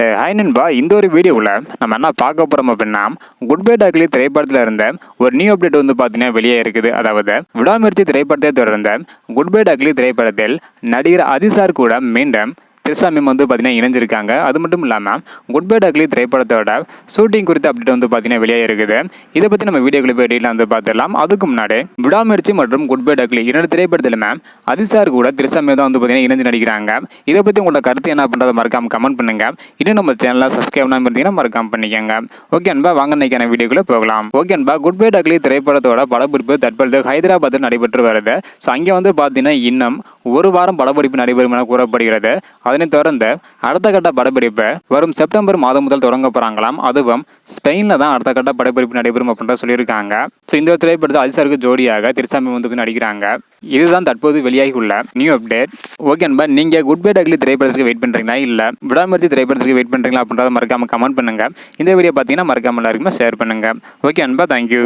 Hi நண்பா, இந்த ஒரு வீடியோவில் நம்ம என்ன பார்க்க போகிறோம் அப்படின்னா, குட் பை டாக்லி திரைப்படத்தில் இருந்த ஒரு நியூ அப்டேட் வந்து பார்த்தீங்கன்னா வெளியே இருக்குது. அதாவது விடாமுயற்சி திரைப்படத்தை தொடர்ந்த குட் பை டாக்லி திரைப்படத்தில் நடிகர் அதிசார் கூட மீண்டும் திரிஷா மேம் வந்து பார்த்தீங்கன்னா இணைஞ்சிருக்காங்க. அது மட்டும் இல்லாமல் குட் பை டாக்லி திரைப்படத்தோட ஷூட்டிங் குறித்த அப்டேட் வந்து பார்த்தீங்கன்னா வெளியே இருக்குது. இதை பற்றி நம்ம வீடியோக்குள்ள போய் டீட்டெயிலாக வந்து பார்த்துடலாம். அதுக்கு முன்னாடி விடாமுயற்சி மற்றும் குட் பை டாக்லி இரண்டு திரைப்படத்திலுமே அதிசார் கூட திரிஷா மேம் தான் வந்து பார்த்தீங்கன்னா இணைஞ்சு நடிக்கிறாங்க. இதை பற்றி உங்களோட கருத்து என்ன பண்ணுறதை மறக்காம கமெண்ட் பண்ணுங்க. இன்னும் நம்ம சேனலை சப்ஸ்கிரைப் பண்ணாமல் இருந்தீங்கன்னா மறக்காம பண்ணிக்கோங்க. ஓகே அன்பா, வாங்க இன்னைக்கான வீடியோக்குள்ள போகலாம். ஓகே அன்பா, குட் பை டாக்லி திரைப்படத்தோட படப்பிடிப்பு தற்பொழுது ஹைதராபாத்தில் நடைபெற்று வருது. ஸோ அங்கே வந்து பார்த்தீங்கன்னா இன்னும் ஒரு வாரம் படப்பிடிப்பு நடைபெறும் என கூறப்படுகிறது. அதனைத் தொடர்ந்து அடுத்த கட்ட படப்பிடிப்பு வரும் செப்டம்பர் மாதம் முதல் தொடங்க போறாங்களாம். அதுவும் ஸ்பெயின்ல தான் அடுத்த கட்ட படப்பிடிப்பு நடைபெறும் அப்படின்ற சொல்லியிருக்காங்க. ஸோ இந்த திரைப்படத்தில் அதிசாருக்கு ஜோடியாக திரிஷா மேம் வந்து நடிக்கிறாங்க. இதுதான் தற்போது வெளியாகி உள்ள நியூ அப்டேட். ஓகே அன்பா, நீங்க குட் பை டாக்லி திரைப்படத்துக்கு வெயிட் பண்றீங்களா இல்ல விடாமுயற்சி திரைப்படத்துக்கு வெயிட் பண்றீங்களா அப்படின்றத மறக்காம கமெண்ட் பண்ணுங்க. இந்த வீடியோ பார்த்தீங்கன்னா மறக்காம எல்லாருக்குமே ஷேர் பண்ணுங்க. ஓகே அன்பா, தேங்க்யூ.